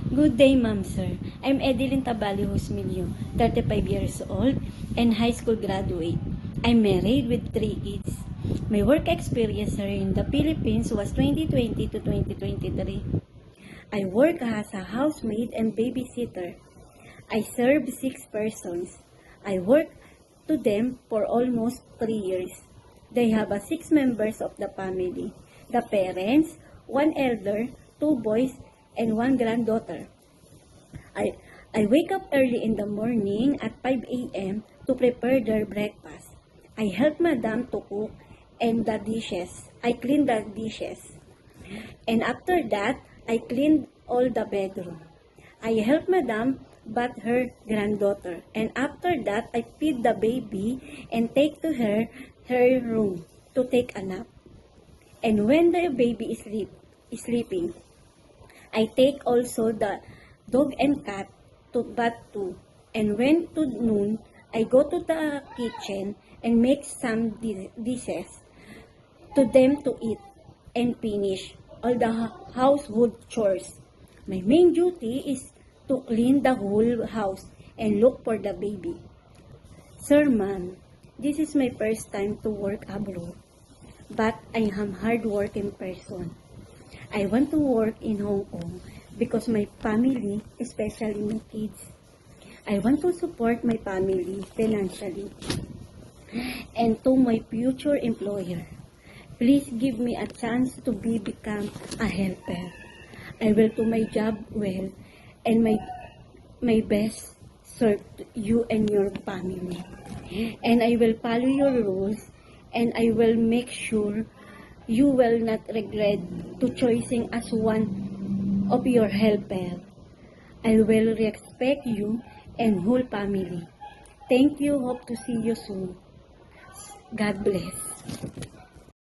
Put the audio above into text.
Good day, ma'am, sir. I'm Edeline Tabali Husmilio, 35 years old and high school graduate. I'm married with 3 kids. My work experience here in the Philippines was 2020 to 2023. I work as a housemaid and babysitter. I serve 6 persons. I work to them for almost 3 years. They have 6 members of the family. The parents, 1 elder, 2 boys, and 1 granddaughter. I wake up early in the morning at 5 a.m. to prepare their breakfast. I help madam to cook and the dishes. I clean the dishes. And after that, I clean all the bedroom. I help madam bath her granddaughter. And after that, I feed the baby and take to her room to take a nap. And when the baby is sleeping, I take also the dog and cat to bath too. And when to noon, I go to the kitchen and make some dishes to them to eat and finish all the household chores. My main duty is to clean the whole house and look for the baby. Sir, ma'am, this is my first time to work abroad, but I am hard-working person. I want to work in Hong Kong because my family, especially my kids. I want to support my family financially and to my future employer. Please give me a chance to become a helper. I will do my job well and my best serve you and your family. And I will follow your rules and I will make sure you will not regret to choosing as one of your helper. I will respect you and whole family. Thank you. Hope to see you soon. God bless.